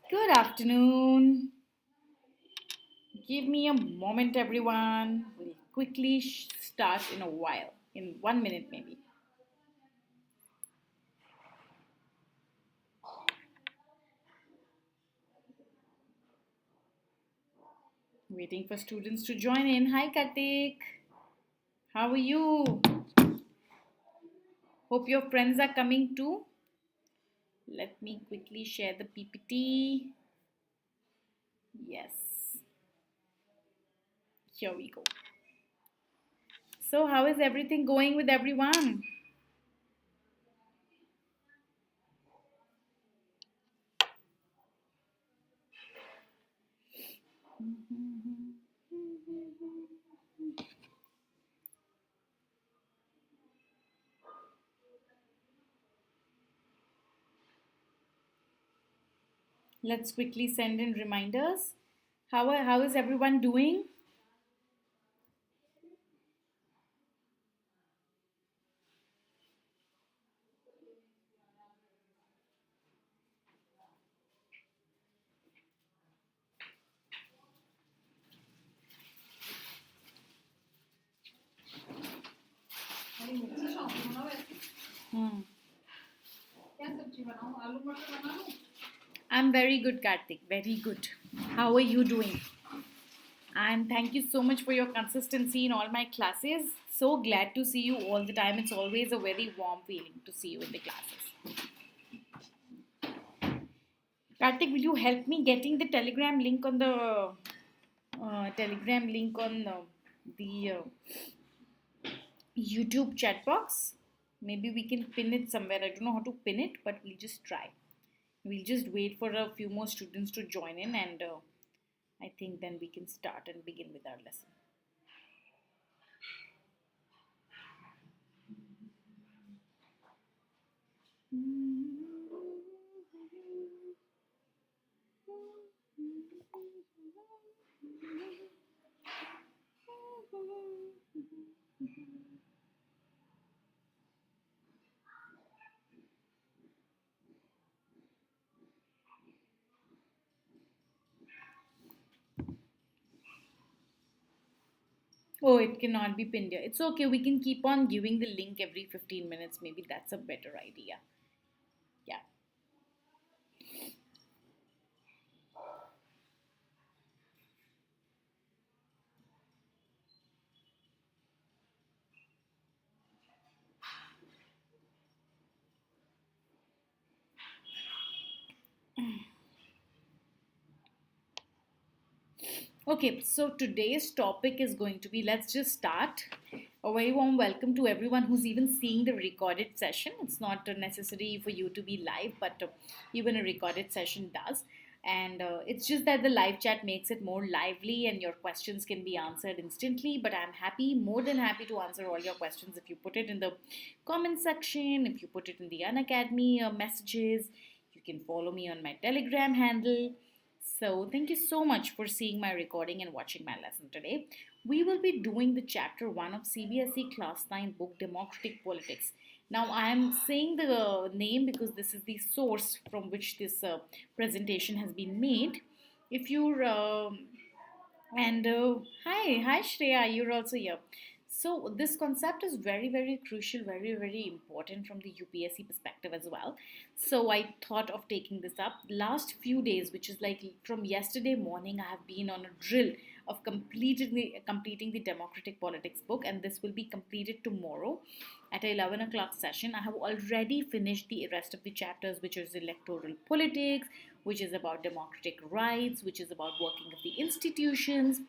Good afternoon. Give me a moment, everyone. We'll quickly start in a while, in 1 minute maybe. Waiting for students to join in. Hi, Kartik. How are you? Hope your friends are coming too. Let me quickly share the PPT. Yes, here we go. So, how is everything going with everyone? Let's quickly send in reminders. How is everyone doing? Hmm. I'm very good, Kartik. Very good. How are you doing? And thank you so much for your consistency in all my classes. So glad to see you all the time. It's always a very warm feeling to see you in the classes. Kartik, will you help me getting the Telegram link on the YouTube chat box? Maybe we can pin it somewhere. I don't know how to pin it, but we'll just try. We'll just wait for a few more students to join in, and I think then we can start and begin with our lesson. Oh, it cannot be pinned here. It's okay. We can keep on giving the link every 15 minutes. Maybe that's a better idea. Yeah. Okay, so today's topic is going to be, let's just start. A very warm welcome to everyone who's even seeing the recorded session. It's not necessary for you to be live, but even a recorded session does. And it's just that the live chat makes it more lively and your questions can be answered instantly. But I'm happy, more than happy to answer all your questions if you put it in the comment section, if you put it in the Unacademy messages. You can follow me on my Telegram handle. So, thank you so much for seeing my recording and watching my lesson today. We will be doing the chapter 1 of CBSE Class 9 book Democratic Politics. Now, I am saying the name because this is the source from which this presentation has been made. If you're and hi Shreya, you're also here. So this concept is very crucial, very important from the UPSC perspective as well. So I thought of taking this up. Last few days, which is like from yesterday morning, I have been on a drill of completing the Democratic Politics book, and this will be completed tomorrow at 11 o'clock session. I have already finished the rest of the chapters, which is electoral politics, which is about democratic rights, which is about working of the institutions,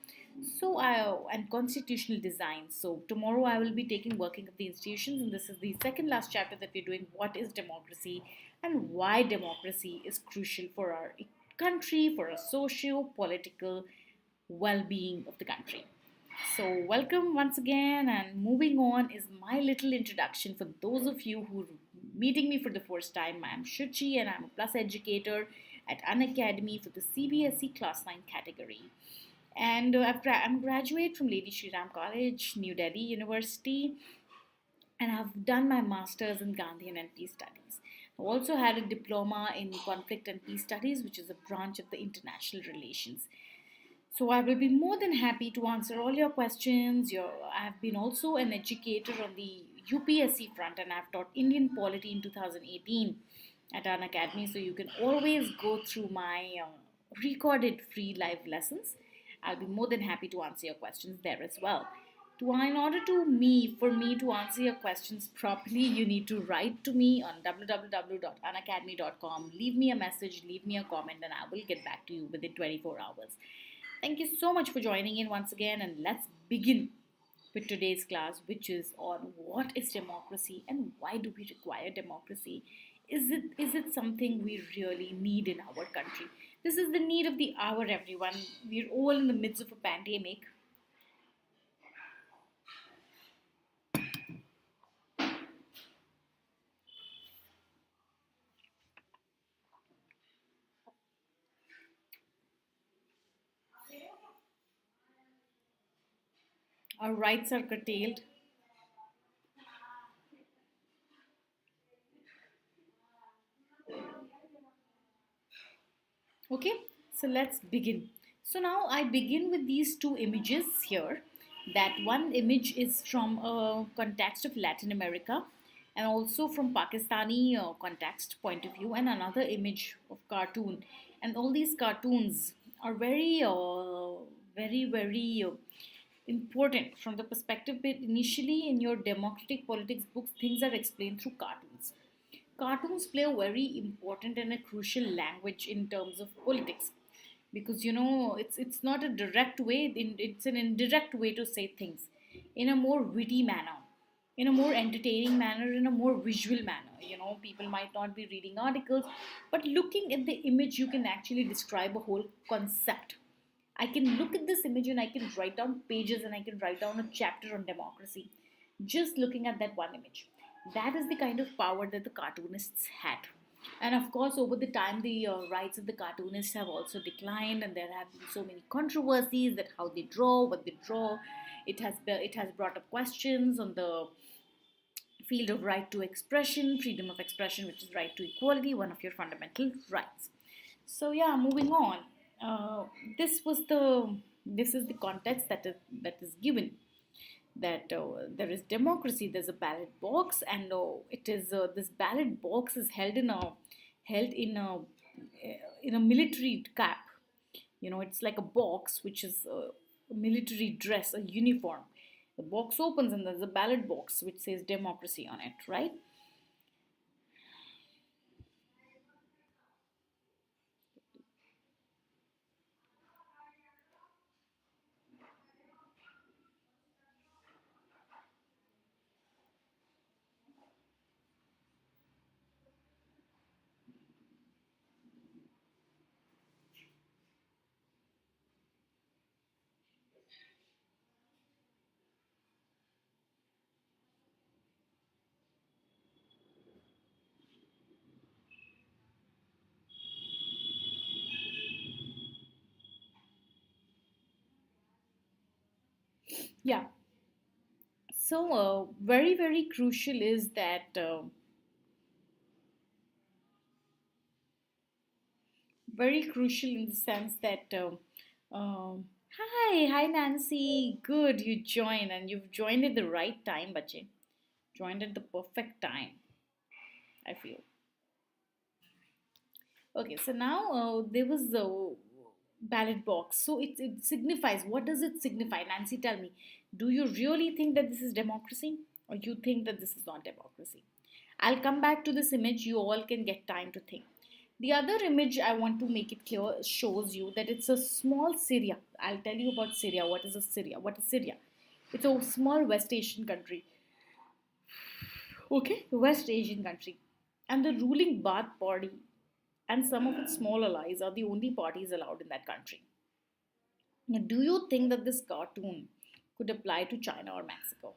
and constitutional design. So tomorrow I will be taking working of the institutions, and this is the second last chapter that we're doing. What is democracy, and why democracy is crucial for our country, for our socio-political well-being of the country. So, welcome once again, and moving on is my little introduction for those of you who are meeting me for the first time. I'm Shuchi, and I'm a plus educator at Unacademy for the CBSE Class 9 category. And I'm a graduate from Lady Shri Ram College, New Delhi University, and I've done my master's in Gandhian and peace studies. I also had a diploma in conflict and peace studies, which is a branch of the international relations. So I will be more than happy to answer all your questions. I have been also an educator on the UPSC front, and I've taught Indian polity in 2018 at Unacademy. So you can always go through my recorded free live lessons. I'll be more than happy to answer your questions there as well. For me to answer your questions properly, you need to write to me on www.unacademy.com. Leave me a message, leave me a comment, and I will get back to you within 24 hours. Thank you so much for joining in once again, and let's begin with today's class, which is on what is democracy and why do we require democracy? Is it something we really need in our country? This is the need of the hour, everyone. We're all in the midst of a pandemic. Our rights are curtailed. Okay, so let's begin. So now I begin with these two images here. That one image is from a context of Latin America and also from Pakistani context point of view, and another image of cartoon. And all these cartoons are very important from the perspective that initially in your democratic politics books things are explained through cartoons. Cartoons play a very important and a crucial language in terms of politics, because it's not a direct way, it's an indirect way to say things in a more witty manner, in a more entertaining manner, in a more visual manner. People might not be reading articles, but looking at the image you can actually describe a whole concept. I can look at this image and I can write down pages and I can write down a chapter on democracy just looking at that one image. That is the kind of power that the cartoonists had. And of course, over the time, the rights of the cartoonists have also declined, and there have been so many controversies that how they draw, what they draw. It has brought up questions on the field of right to expression, freedom of expression, which is right to equality, one of your fundamental rights. So yeah, moving on. Uh, this was the this is the context that is given, that there is democracy. There's a ballot box, and it is this ballot box is held in a military cap. It's like a box which is a military dress, a uniform. The box opens and there's a ballot box which says democracy on it, right? Yeah. So very crucial is that very crucial in the sense that hi Nancy, good you joined, and you've joined at the right time, bache. Joined at the perfect time, I feel. Okay, so now there was the ballot box. So it signifies, what does it signify? Nancy, tell me, do you really think that this is democracy, or you think that this is not democracy? I'll come back to this image. You all can get time to think. The other image, I want to make it clear, shows you that it's a small Syria. I'll tell you about Syria. What is a Syria? What is Syria? It's a small West Asian country. Okay, West Asian country. And the ruling Baath party and some of its small allies are the only parties allowed in that country. Now, do you think that this cartoon could apply to China or Mexico?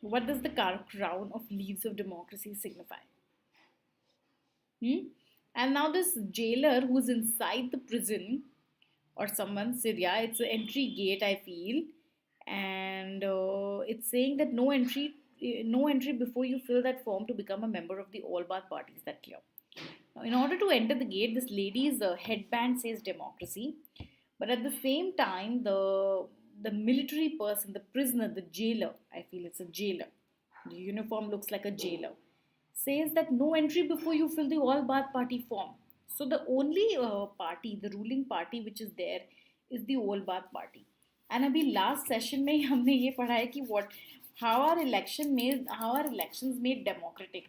What does the crown of leaves of democracy signify? Hmm? And now this jailer who's inside the prison, or someone, Syria, it's an entry gate, I feel, and it's saying that no entry no entry before you fill that form to become a member of the all Baath party. Is that clear? Now, in order to enter the gate, this lady's headband says democracy, but at the same time, the military person, the prisoner, the jailer, I feel it's a jailer. The uniform looks like a jailer. Says that no entry before you fill the all Baath party form. So the only party, the ruling party which is there, is the all Baath party. And अभी last session में ही हमने ये पढ़ा है कि what how are elections made democratic.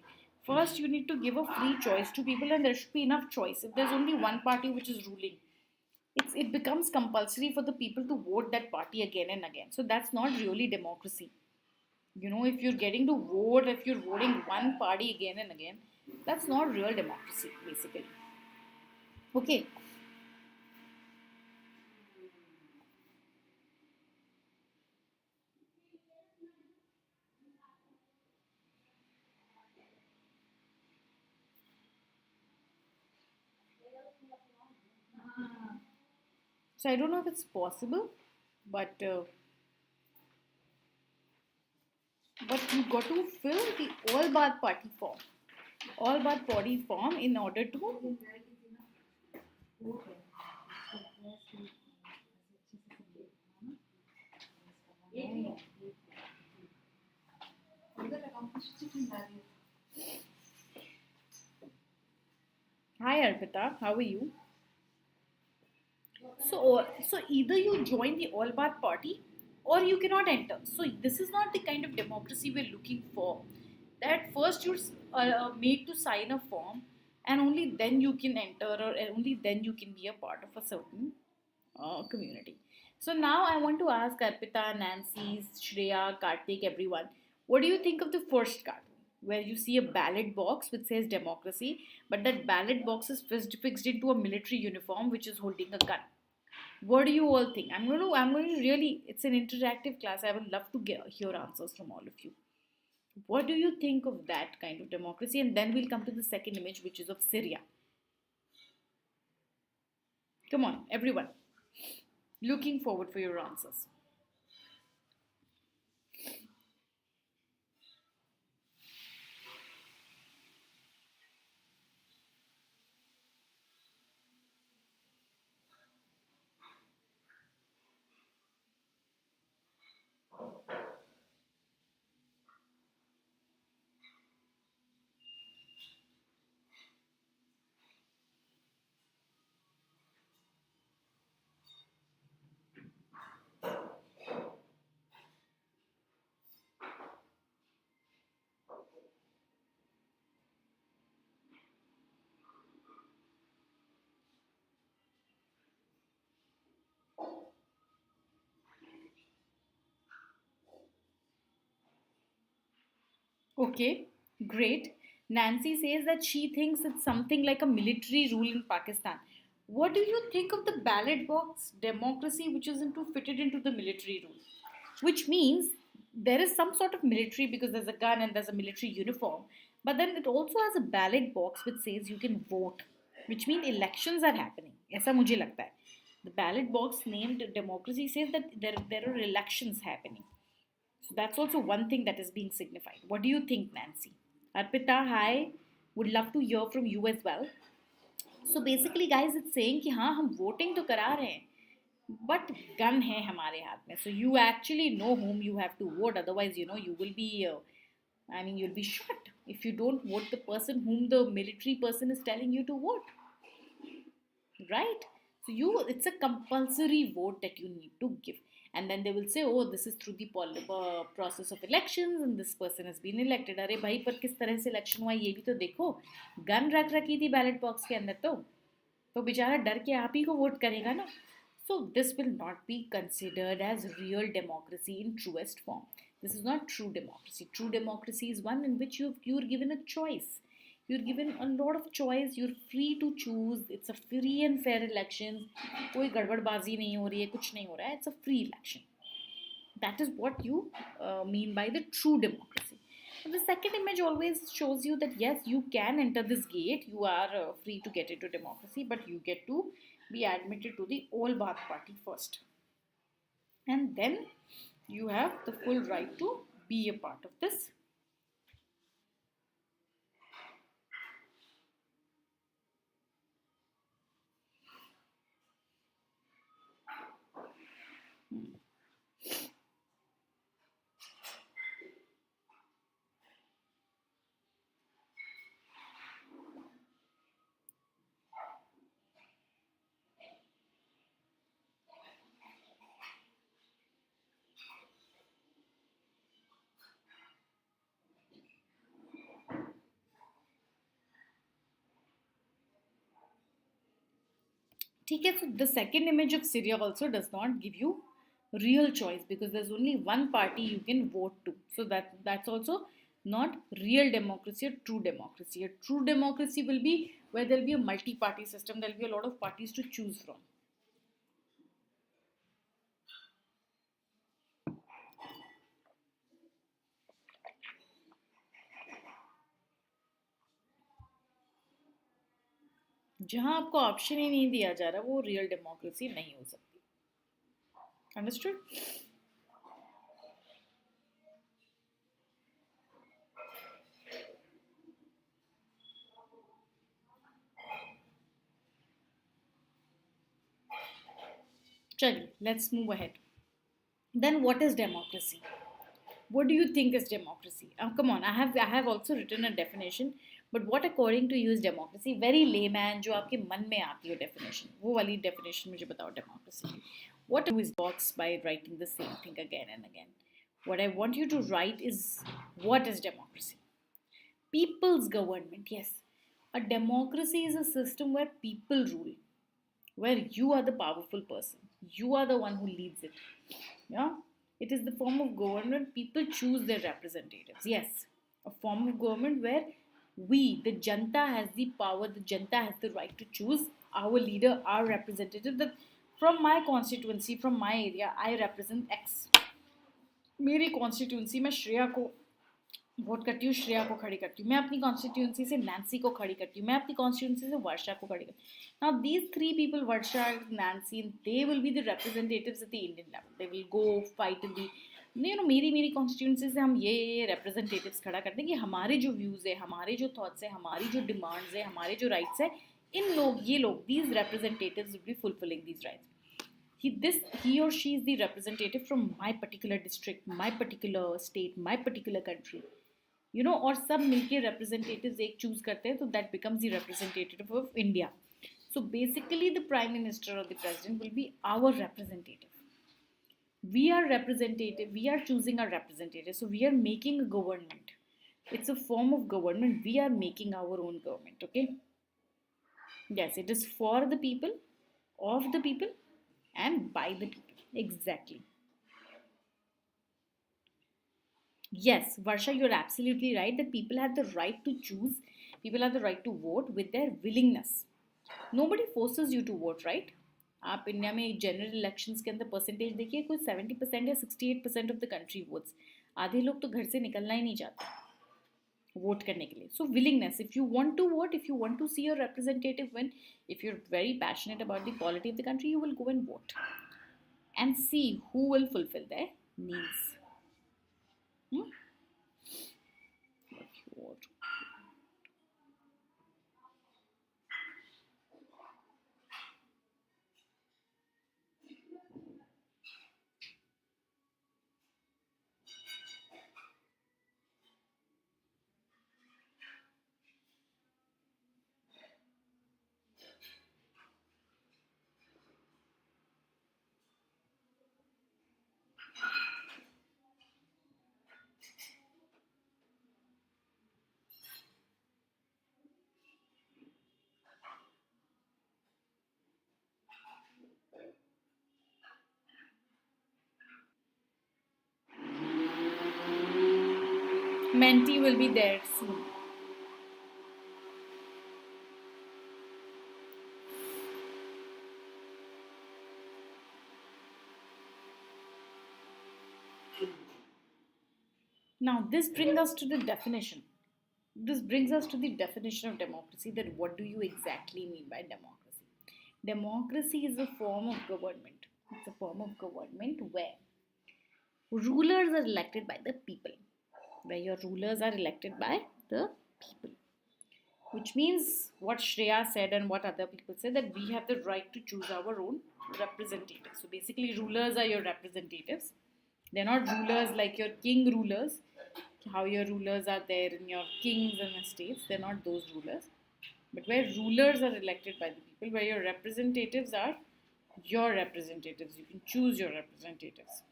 First, you need to give a free choice to people, and there should be enough choice. If there's only one party which is ruling, it becomes compulsory for the people to vote that party again and again. So that's not really democracy. If you're getting to vote, if you're voting one party again and again, that's not real democracy, basically. Okay. So I don't know if it's possible, but you got to fill the all Baath party form, all Baath party form in order to. Hi Arpita, how are you? So either you join the all Baath party or you cannot enter. So this is not the kind of democracy we're looking for. That first you're made to sign a form, and only then you can enter, or only then you can be a part of a certain community. So now I want to ask Arpita, Nancy, Shreya, Kartik, everyone, what do you think of the first card? Where you see a ballot box which says democracy, but that ballot box is fixed into a military uniform which is holding a gun. What do you all think? I'm going to really, it's an interactive class. I would love to hear answers from all of you. What do you think of that kind of democracy? And then we'll come to the second image, which is of Syria. Come on, everyone. Looking forward for your answers. Okay, great. Nancy says that she thinks it's something like a military rule in Pakistan. What do you think of the ballot box democracy, which is fitted into the military rule? Which means there is some sort of military because there's a gun and there's a military uniform, but then it also has a ballot box which says you can vote, which means elections are happening. ऐसा मुझे लगता है. The ballot box named democracy says that there are elections happening. So that's also one thing that is being signified. What do you think, Nancy? Arpita, hi. Would love to hear from you as well. So basically, guys, it's saying कि हाँ हम voting तो करा रहे हैं, but gun है हमारे हाथ में. So you actually know whom you have to vote. Otherwise, you will be, you'll be shot if you don't vote the person whom the military person is telling you to vote. Right? So it's a compulsory vote that you need to give. And then they will say, oh, this is through the process of elections and this person has been elected. अरे भाई पर किस तरह से election हुआ ये भी तो देखो. गन रख रखी थी बैलेट बॉक्स के अंदर तो बेचारा डर के आप ही को वोट करेगा ना. So this will not be considered as real democracy in truest form. This is not true democracy. True democracy is one in which you're given a choice. You're given a lot of choice. You're free to choose. It's a free and fair election. कोई गड़बड़बाजी नहीं हो रही है, कुछ नहीं हो रहा है. It's a free election. That is what you mean by the true democracy. So the second image always shows you that yes, you can enter this gate. You are free to get into democracy, but you get to be admitted to the all Baath party first. And then you have the full right to be a part of this ठीक है, so the second image of Syria also does not give you real choice because there's only one party you can vote to. So that's also not real democracy or true democracy. A true democracy will be where there'll be a multi-party system, there'll be a lot of parties to choose from. जहां आपको option ही नहीं दिया जा रहा वो real democracy नहीं हो सकती. अंडरस्टूड? चलिए, let's move ahead. Then what is democracy? What do you think is democracy? Come on, I have also written a definition, but what according to you is democracy? Very layman, जो आपके मन में आती है definition, वो वाली definition मुझे बताओ democracy. What is box by writing the same thing again and again? What I want you to write is, what is democracy? People's government, yes. A democracy is a system where people rule, where you are the powerful person, you are the one who leads it. Yeah, it is the form of government people choose their representatives. Yes, a form of government where we, the janta, has the power, the janta has the right to choose our leader, our representative. That from my constituency, from my area, I represent X. मेरी constituency में श्रेया को vote करती हूँ, श्रेया को खड़ी करती हूँ. मैं अपनी कॉन्स्टिट्यूंसी से नैन्सी को खड़ी करती हूँ. मैं अपनी कॉन्स्टिट्यूंसी से वर्षा को खड़ी करती हूँ. Now these three people, Varsha, Nancy, they will be the representatives at the Indian level. They will go fight in the, you know, मेरी कॉन्स्टिट्यूंसी से हम ये रिप्रेजेंटेटिव्स खड़ा करते हैं कि हमारे जो व्यूज़ है, हमारे जो थॉट्स है, हमारी जो डिमांड्स है, हमारे जो राइट्स है, इन लोग, ये लोग, these representatives will be fulfilling these rights. He or she is the representative from my particular district, my particular state, my particular country. You know, और सब मिलके representatives एक choose करते हैं, तो that becomes the representative of India. So basically the prime minister or the president will be our representative. We are representative, we are choosing our representative, so we are making a government. It's a form of government. We are making our own government. Okay, yes, it is for the people, of the people, and by the people. Exactly. Yes, Varsha, you're absolutely right that people have the right to choose, people have the right to vote with their willingness. Nobody forces you to vote, right? आप India में general elections के अंदर percentage देखिए, कोई 70% या 68% of the country votes. आधे लोग तो घर से निकलना ही नहीं चाहते वोट करने के लिए. So willingness, if you want to vote, if you want to see your representative win, if you are very passionate about the polity of the country, you will go and vote and see who will fulfill their needs. Menti will be there soon. Now, this brings us to the definition. This brings us to the definition of democracy. That what do you exactly mean by democracy? Democracy is a form of government. It's a form of government where rulers are elected by the people. Where your rulers are elected by the people. Which means what Shreya said and what other people said, that we have the right to choose our own representatives. So basically, rulers are your representatives. They're not rulers like your king rulers, how your rulers are there in your kings and estates. They're not those rulers. But where rulers are elected by the people, where your representatives are your representatives. You can choose your representatives.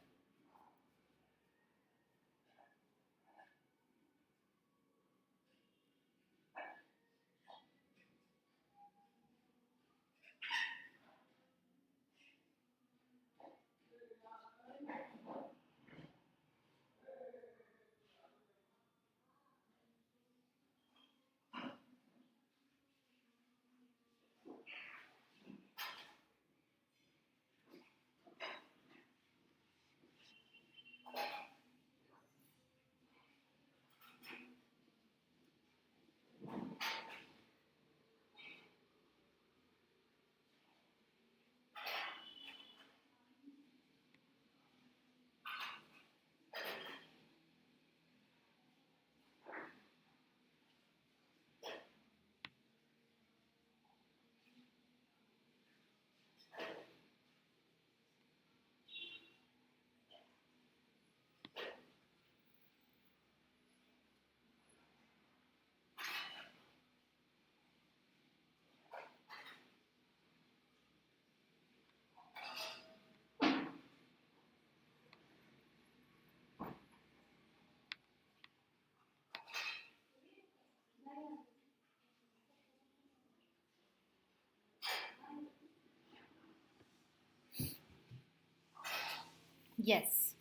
Yes.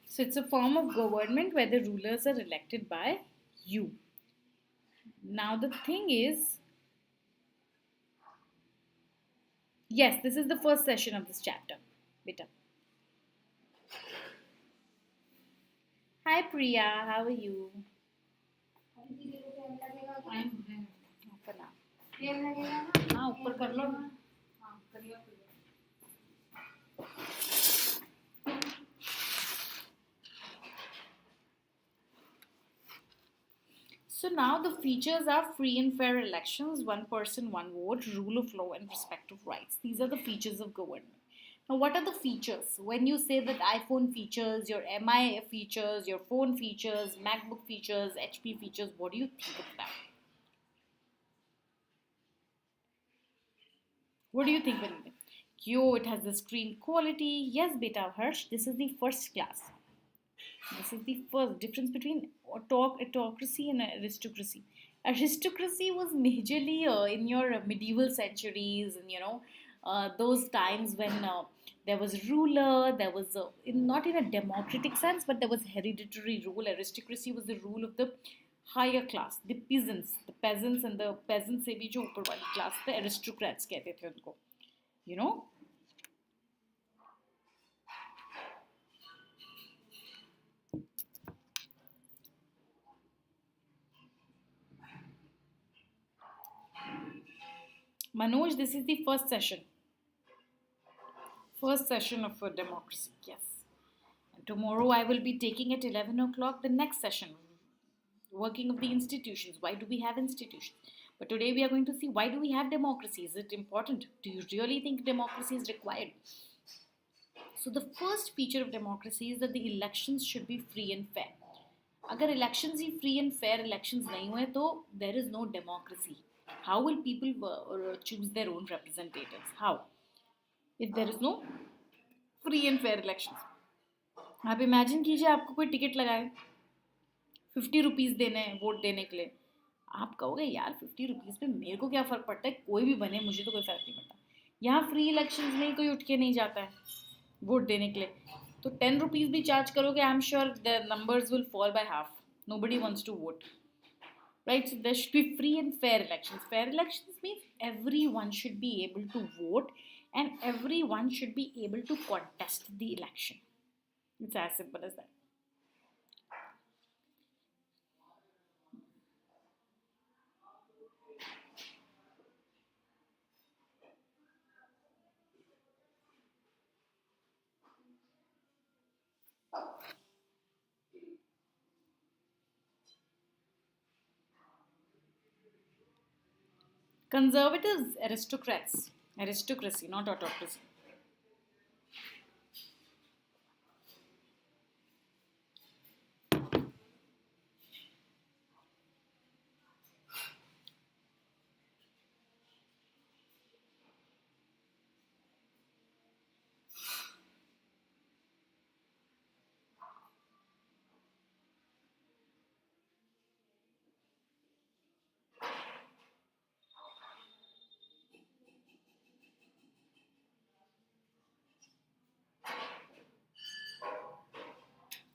So it's a form of government where the rulers are elected by you. Now the thing is, yes, this is the first session of this chapter. Beta. Hi Priya, how are you? हाँ ऊपर कर लो ना So now the features are free and fair elections, one person, one vote, rule of law, and respect of rights. These are the features of government. Now, what are the features? When you say that iPhone features, your MI features, your phone features, MacBook features, HP features, what do you think of that? What do you think when you think? Yo, it has the screen quality. Yes, beta Harsh, this is the first class. This is the first difference between autocracy and aristocracy. Aristocracy was majorly in your medieval centuries, and those times when there was ruler, there was not in a democratic sense, but there was hereditary rule. Aristocracy was the rule of the higher class, the peasants and the peasants से भी जो ऊपर वाली class the aristocrats कहते थे उनको, you know. Manoj, this is the first session. First session of democracy, yes. And tomorrow I will be taking at 11 o'clock the next session, working of the institutions. Why do we have institutions? But today we are going to see, why do we have democracy? Is it important? Do you really think democracy is required? So the first feature of democracy is that the elections should be free and fair. अगर elections he free and fair elections नहीं हुए तो there is no democracy. How will people choose their own representatives? How? If there is no free and fair elections. आप imagine कीजिए आपको कोई ticket लगाए 50 rupees देने हैं वोट देने के लिए. आप कहोगे यार 50 रुपीज़ पे मेरे को क्या फ़र्क पड़ता है, कोई भी बने मुझे तो कोई फ़र्क नहीं पड़ता. यहाँ फ्री इलेक्शंस में कोई उठ के नहीं जाता है वोट देने के लिए, तो 10 रुपीज़ भी चार्ज करोगे, I am sure the numbers will fall by half. Nobody wants to vote, right? So there should be free and fair elections. Fair elections means everyone should be able to vote and everyone should be able to contest the election. It's as simple as that. Conservatives, aristocracy, not autocracy.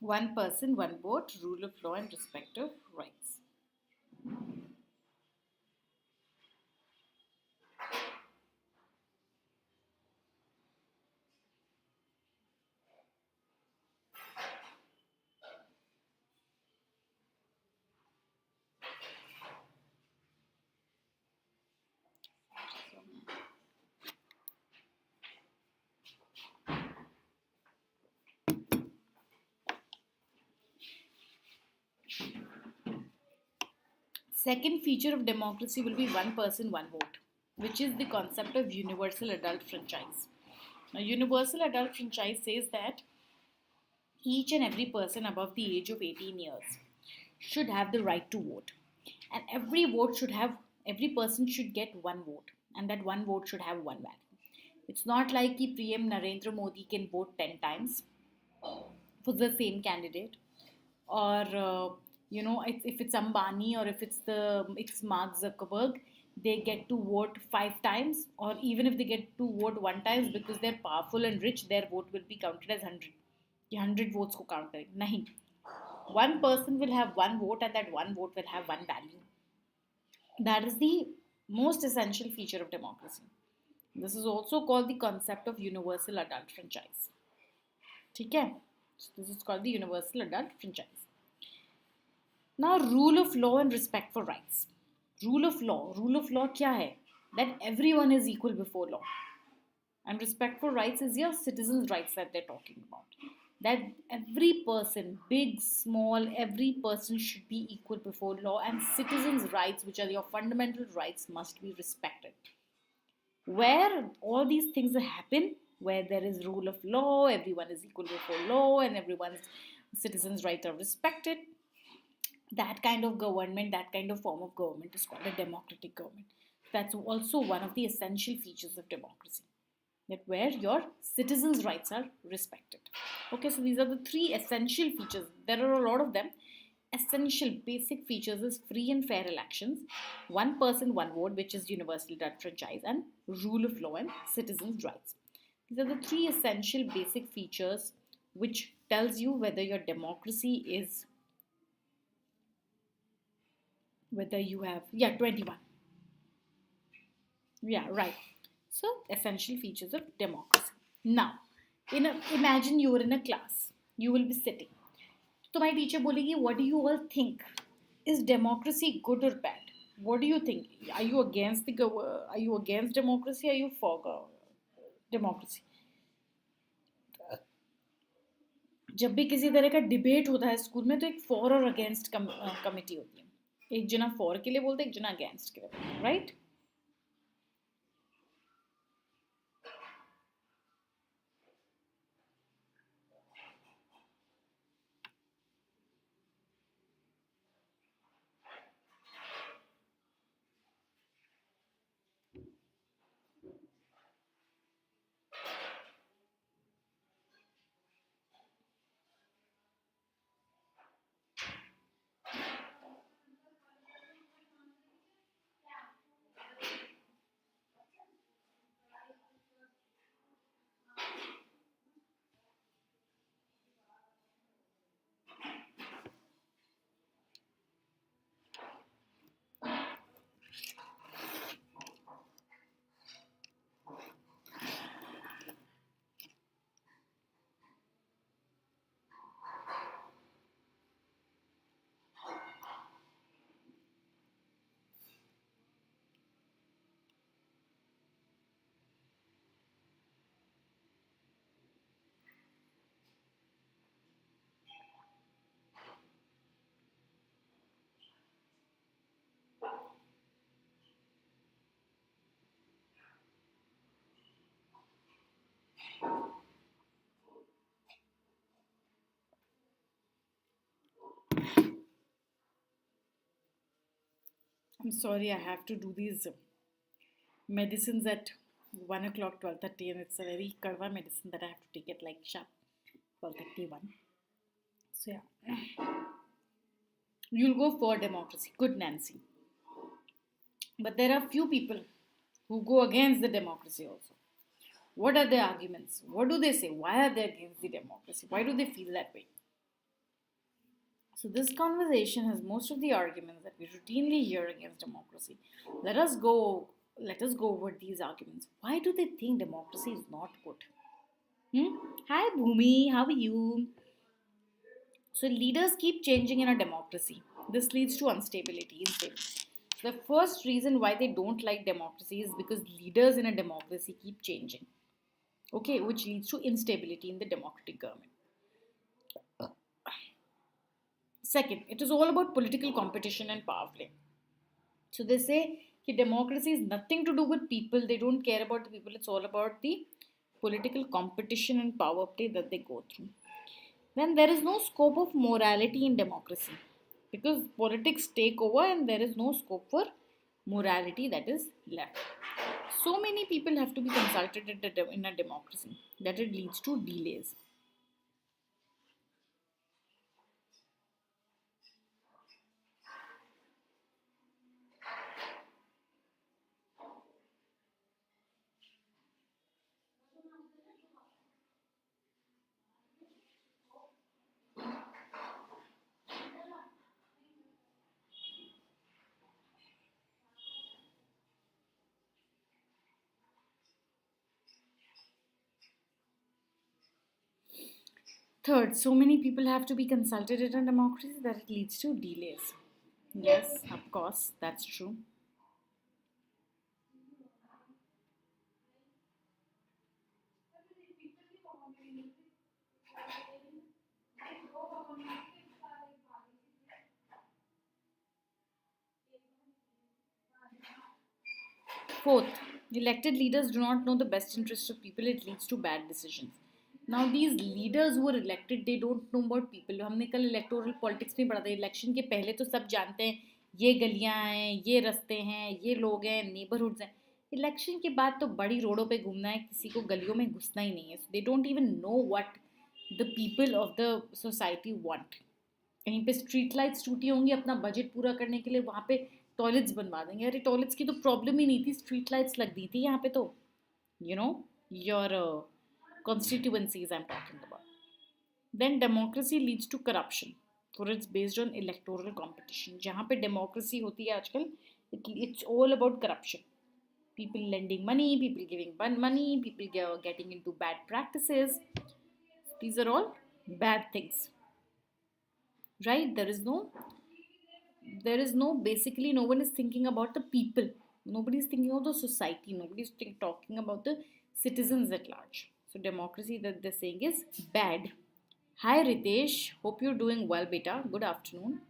One person, one vote, rule of law and respect of rights. Second feature of democracy will be one person, one vote, which is the concept of universal adult franchise. Now, universal adult franchise says that each and every person above the age of 18 years should have the right to vote, and every person should get one vote, and that one vote should have one value. It's not like the PM Narendra Modi can vote 10 times for the same candidate, or if it's Ambani or if it's Mark Zuckerberg, they get to vote 5 times, or even if they get to vote 1 time because they're powerful and rich, their vote will be counted as 100. ये 100 votes को count करेंगे नहीं. One person will have one vote, and that one vote will have one value. That is the most essential feature of democracy. This is also called the concept of universal adult franchise. ठीक है? So this is called the universal adult franchise. Now, rule of law and respect for rights. Rule of law. Rule of law क्या है? That everyone is equal before law. And respect for rights is your citizens' rights that they're talking about. That every person, big, small, every person should be equal before law, and citizens' rights, which are your fundamental rights, must be respected. Where all these things happen, where there is rule of law, everyone is equal before law, and everyone's citizens' rights are respected, that kind of government, that kind of form of government is called a democratic government. That's also one of the essential features of democracy, that where your citizens' rights are respected. Okay, so these are the three essential features. There are a lot of them. Essential basic features is free and fair elections, one person, one vote, which is universal adult franchise, and rule of law and citizens' rights. These are the three essential basic features which tells you whether your democracy is, whether you have, 21. Yeah, right. So, essential features of democracy. Now, imagine you are in a class. You will be sitting. So my teacher bolegi, what do you all think? Is democracy good or bad? What do you think? Are you against are you against democracy? Are you for democracy? जब भी किसी तरह का debate होता है school में तो एक फॉर और अगेंस्ट कमिटी होती है. एक जना फॉर के लिए बोलते हैं, एक जना अगेंस्ट के लिए बोलते हैं, right? I'm sorry, I have to do these medicines at 1 o'clock, 12:30, and it's a very karva medicine that I have to take it like sharp 12:31. So yeah, you'll go for democracy. Good, Nancy. But there are few people who go against the democracy also. What are their arguments? What do they say? Why are they against the democracy? Why do they feel that way? So this conversation has most of the arguments that we routinely hear against democracy. Let us go over these arguments. Why do they think democracy is not good? Hi Bhumi, how are you? So leaders keep changing in a democracy. This leads to instability. The first reason why they don't like democracy is because leaders in a democracy keep changing. Okay, which leads to instability in the democratic government. Second, it is all about political competition and power play. So they say that democracy is nothing to do with people. They don't care about the people. It's all about the political competition and power play that they go through. Then there is no scope of morality in democracy because politics take over and there is no scope for morality that is left. So many people have to be consulted in a democracy that it leads to delays. Third, so many people have to be consulted in a democracy that it leads to delays. Yes, of course, that's true. Fourth, elected leaders do not know the best interests of people. It leads to bad decisions. Now, these leaders who are elected, they don't know about people. हमने कल electoral politics में पढ़ा था. Election के पहले तो सब जानते हैं ये गलियां हैं, ये रास्ते हैं, ये लोग हैं, नेबरहुड्स हैं. इलेक्शन के बाद तो बड़ी रोडों पे घूमना है, किसी को गलियों में घुसना ही नहीं है. They don't even know what the people of the society want. कहीं पे स्ट्रीट लाइट्स टूटी होंगी अपना बजट पूरा करने के लिए, वहाँ पे टॉयलेट्स बनवा देंगे. अरे टॉयलेट्स की तो प्रॉब्लम ही नहीं थी, स्ट्रीट लाइट्स लग दी थी यहाँ पे. तो you know your constituencies I'm talking about. Then democracy leads to corruption, for it's based on electoral competition. जहाँ पे democracy होती है आजकल, it's all about corruption. People lending money, people giving money, people getting into bad practices. These are all bad things, right? There is no basically no one is thinking about the people. Nobody is thinking of the society. Nobody is talking about the citizens at large. So democracy that they're saying is bad. Hi Ritesh, hope you're doing well, beta. Good afternoon.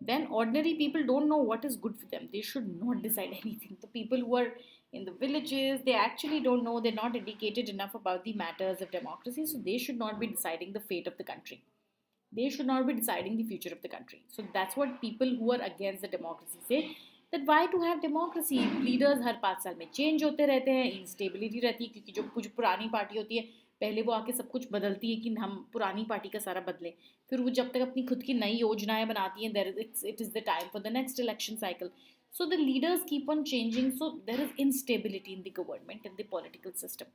Then ordinary people don't know what is good for them. They should not decide anything. The people who are in the villages, they actually don't know. They're not educated enough about the matters of democracy, so they should not be deciding the fate of the country. They should not be deciding the future of the country. So that's what people who are against the democracy say, that why to have democracy? Leaders हर 5 साल में change होते रहते हैं, instability रहती है, क्योंकि जो कुछ पुरानी पार्टी होती है पहले वो आके सब कुछ बदलती है कि हम पुरानी पार्टी का सारा बदलें. फिर वो जब तक अपनी खुद की नई योजनाएं बनाती हैं, it is the time for the next election cycle. So the leaders keep on changing. So there is instability in the government and the political system.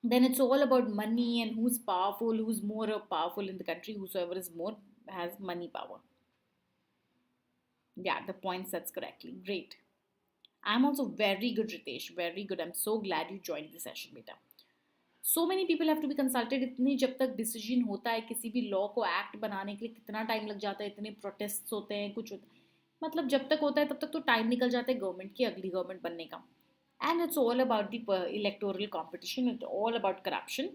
Then it's all about money and who's powerful, who's more powerful in the country, whosoever is more has money power. Yeah, the point sets correctly. Great. I'm also very good, Ritesh. Very good. I'm so glad you joined the session, beta. So many people have to be consulted. इतनी जब तक decision होता है किसी भी law को act बनाने के लिए कितना टाइम लग जाता है, इतने प्रोटेस्ट होते हैं, कुछ होता है. मतलब जब तक होता है तब तक तो टाइम निकल जाता है गवर्नमेंट की अगली गवर्नमेंट बनने का. And it's all about the electoral competition. It's all about corruption,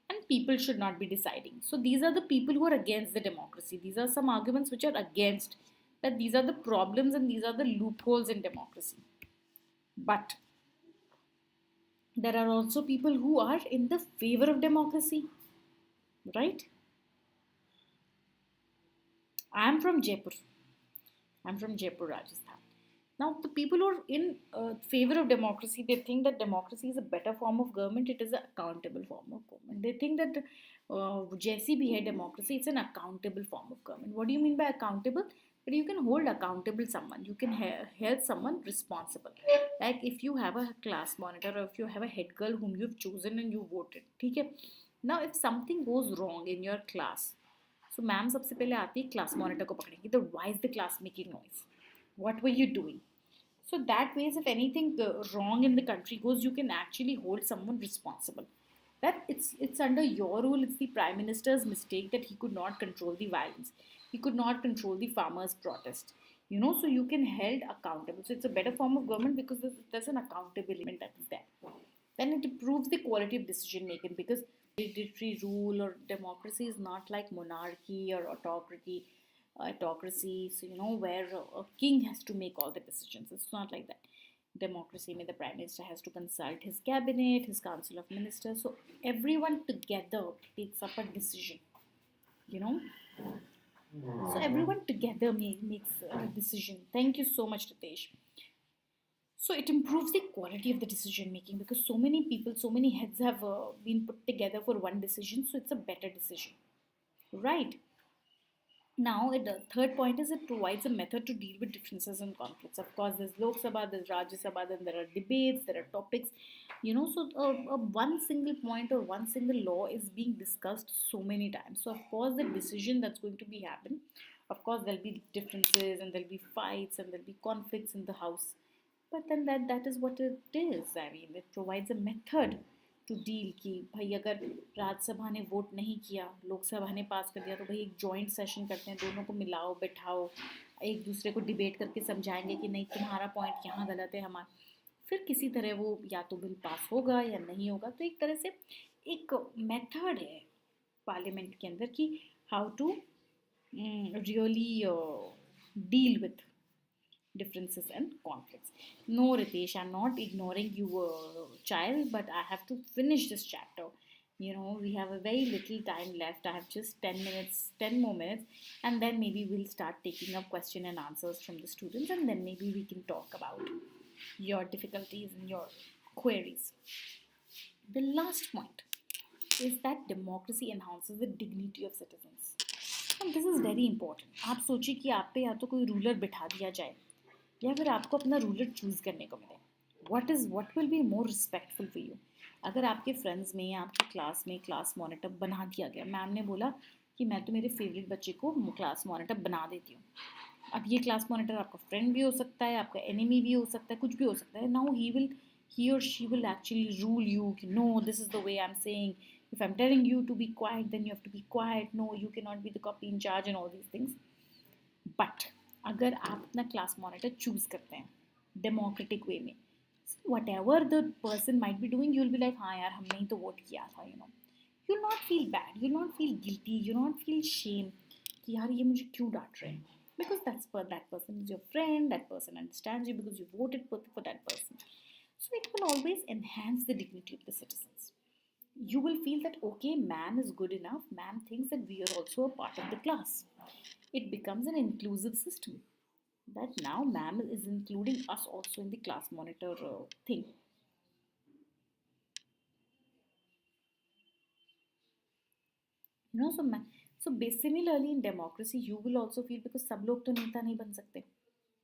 and people should not be deciding. So these are the people who are against the democracy. These are some arguments which are against, that these are the problems and these are the loopholes in democracy. But there are also people who are in the favor of democracy, right? I'm from Jaipur. I'm from Jaipur, Rajasthan. Now, the people who are in favor of democracy, they think that democracy is a better form of government. It is an accountable form of government. They think that जैसी भी है democracy, it's an accountable form of government. What do you mean by accountable? That you can hold accountable someone. You can hold someone responsible. Like if you have a class monitor or if you have a head girl whom you've chosen and you voted, ठीक है? Now, if something goes wrong in your class, so ma'am सबसे पहले आती है class monitor को पकड़ेगी. तो why is the class making noise? What were you doing? So that ways, if anything wrong in the country goes, you can actually hold someone responsible. That it's under your rule. It's the prime minister's mistake that he could not control the violence. He could not control the farmers' protest. So you can held accountable. So it's a better form of government because there's an accountability element that is there. Then it improves the quality of decision making because hereditary rule or democracy is not like monarchy or autocracy, so where a king has to make all the decisions. It's not like that. Democracy means the prime minister has to consult his cabinet, his council of ministers, so everyone together takes up a decision, you know so everyone together makes a decision. Thank you so much, Ritesh. So it improves the quality of the decision making because so many people, so many heads have been put together for one decision, so it's a better decision, right? Now, the third point is it provides a method to deal with differences and conflicts. Of course, there's Lok Sabha, there's Rajya Sabha, then there are debates, there are topics. So one single point or one single law is being discussed so many times. So, of course, the decision that's going to be happen, of course, there'll be differences and there'll be fights and there'll be conflicts in the house. But then that is what it is. I mean, it provides a method to deal कि भाई अगर राज्यसभा ने vote नहीं किया, लोकसभा ने पास कर दिया, तो भाई एक जॉइंट सेशन करते हैं, दोनों को मिलाओ बैठाओ, एक दूसरे को डिबेट करके समझाएंगे कि नहीं तुम्हारा पॉइंट यहाँ गलत है, हमारा, फिर किसी तरह वो या तो बिल पास होगा या नहीं होगा। तो एक तरह से एक मेथड है पार्लियामेंट के अंदर कि how to really deal with differences and conflicts. No, Ritesh, I'm not ignoring you, child, but I have to finish this chapter. You know, we have a very little time left. I have just 10 minutes, 10 more minutes, and then maybe we'll start taking up question and answers from the students, and then maybe we can talk about your difficulties and your queries. The last point is that democracy enhances the dignity of citizens. And this is very important. आप सोचिए कि आप पे या तो कोई ruler बिठा दिया जाए या फिर आपको अपना रूलर चूज़ करने को मिले, what will be more respectful for you. अगर आपके फ्रेंड्स में या आपकी क्लास में क्लास मॉनिटर बना दिया गया, मैम ने बोला कि मैं तो मेरे फेवरेट बच्चे को क्लास मॉनिटर बना देती हूँ। अब ये क्लास मॉनिटर आपका फ्रेंड भी हो सकता है, आपका एनिमी भी हो सकता है, कुछ भी हो सकता है। नाउ ही और she will actually rule you कि no this is the way I am saying, if I am telling you to be quiet then you have to be quiet, no you can not be the copy in charge and all these things. But अगर आप अपना class monitor choose करते हैं democratic वे में, what ever the person might be doing, you will be like हाँ यार हमने ही तो वोट किया था, you know, you not feel bad, you not feel guilty, you not feel shame कि यार ये मुझे क्यों डांट रहे हैं, because that person is your friend, that person understands you because you voted for that person. So it will always enhance the dignity of the citizens. You will feel that okay, ma'am is good enough, ma'am thinks that we are also a part of the class. It becomes an inclusive system that now ma'am is including us also in the class monitor thing. You know, similarly in democracy you will also feel, because सब लोग तो नेता नहीं बन सकते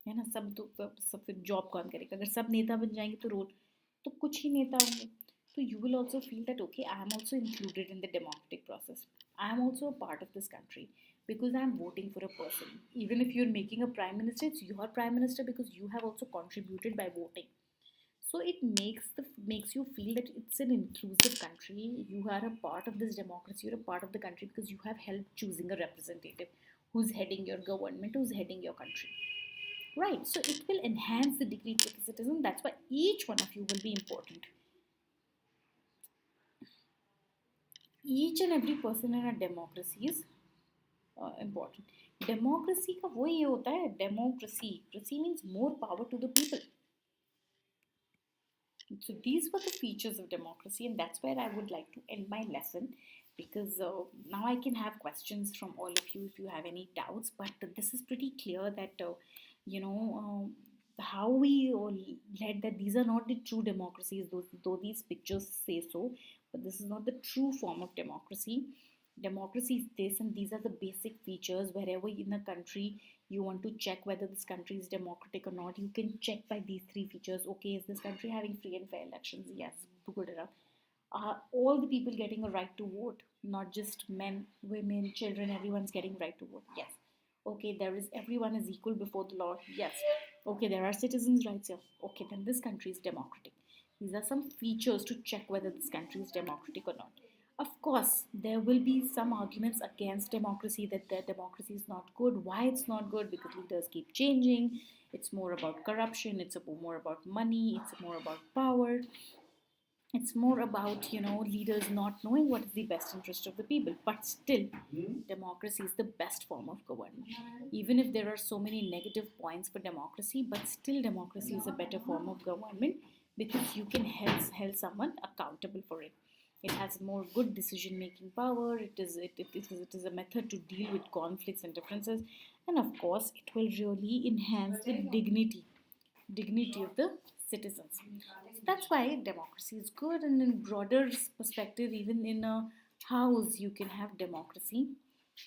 है ना, सब फिर जॉब कौन करेगा, अगर सब नेता बन जाएंगे तो रोल तो कुछ ही नेता होंगे। तो you will also feel that okay I am also included in the democratic process, I am also a part of this country because I am voting for a person. Even if you're making a prime minister, it's your prime minister because you have also contributed by voting. So it makes you feel that it's an inclusive country. You are a part of this democracy. You're a part of the country because you have helped choosing a representative who's heading your government, who's heading your country. Right, so it will enhance the dignity of the citizen. That's why each one of you will be important. Each and every person in a democracy is important. Democracy का वो ये होता है, democracy means more power to the people. So these were the features of democracy, and that's where I would like to end my lesson, because now I can have questions from all of you if you have any doubts. But this is pretty clear that you know how we led that these are not the true democracies, though these pictures say so, but this is not the true form of democracy. Democracy is this, and these are the basic features. Wherever in a country you want to check whether this country is democratic or not, you can check by these three features. Okay, is this country having free and fair elections? Yes, good enough. Are all the people getting a right to vote? Not just men, women, children, everyone's getting right to vote. Yes. Okay, everyone is equal before the law. Yes. Okay, there are citizens' rights here. Okay, then this country is democratic. These are some features to check whether this country is democratic or not. Of course, there will be some arguments against democracy, that the democracy is not good. Why it's not good? Because leaders keep changing. It's more about corruption. It's more about money. It's more about power. It's more about, leaders not knowing what is the best interest of the people. But still, democracy is the best form of government. Even if there are so many negative points for democracy, but still democracy is a better form of government, because you can hold someone accountable for it. It has more good decision making power. It is a method to deal with conflicts and differences, and of course it will really enhance the dignity of the citizens. So that's why democracy is good. And in broader perspective, even in a house you can have democracy.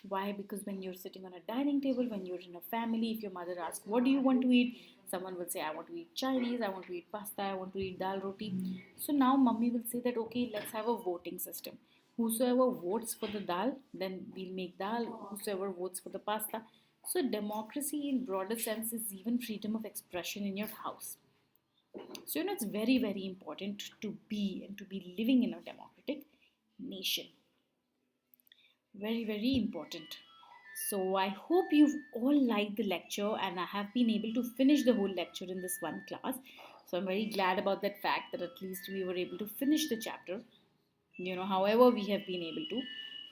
Why? Because when you're sitting on a dining table, when you're in a family, if your mother asks what do you want to eat, someone will say I want to eat Chinese, I want to eat pasta, I want to eat dal roti. So now mummy will say that okay, let's have a voting system. Whosoever votes for the dal, then we'll make dal. Whosoever votes for the pasta. So democracy in broader sense is even freedom of expression in your house. So, it's very, very important to be and to be living in a democratic nation. Very, very important. So, I hope you've all liked the lecture and I have been able to finish the whole lecture in this one class. So, I'm very glad about that fact that at least we were able to finish the chapter, however we have been able to,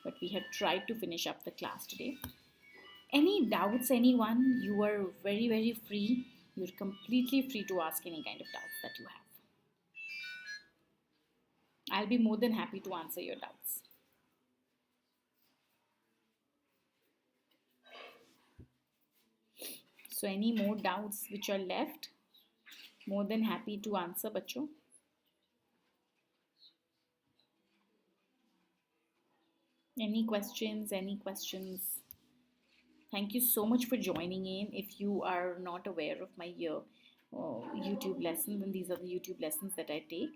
but we have tried to finish up the class today. Any doubts, anyone? You are very, very free. You're completely free to ask any kind of doubts that you have. I'll be more than happy to answer your doubts. So, any more doubts which are left? More than happy to answer, bachcho. Any questions? Any questions? Thank you so much for joining in. If you are not aware of my YouTube lessons, then these are the YouTube lessons that I take.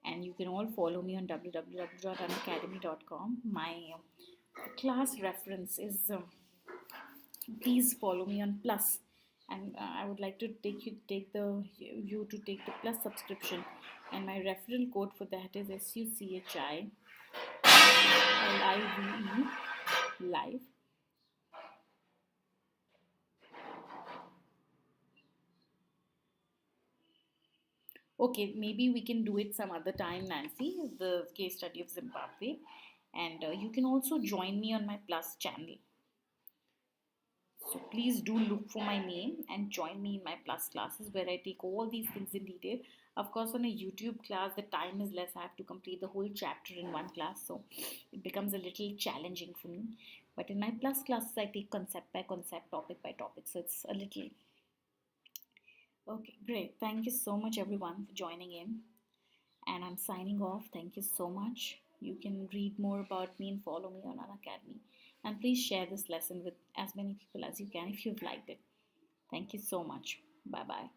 And you can all follow me on www.unacademy.com. My class reference is, please follow me on Plus. And I would like to take you to take the Plus subscription. And my referral code for that is SUCHILIVE. Live. Okay, maybe we can do it some other time, Nancy, the case study of Zimbabwe. And you can also join me on my Plus channel. So please do look for my name and join me in my Plus classes where I take all these things in detail. Of course, on a YouTube class, the time is less. I have to complete the whole chapter in one class. So it becomes a little challenging for me. But in my Plus classes, I take concept by concept, topic by topic. So it's a little. Okay, great. Thank you so much, everyone, for joining in. And I'm signing off. Thank you so much. You can read more about me and follow me on Unacademy. And please share this lesson with as many people as you can if you've liked it. Thank you so much. Bye bye.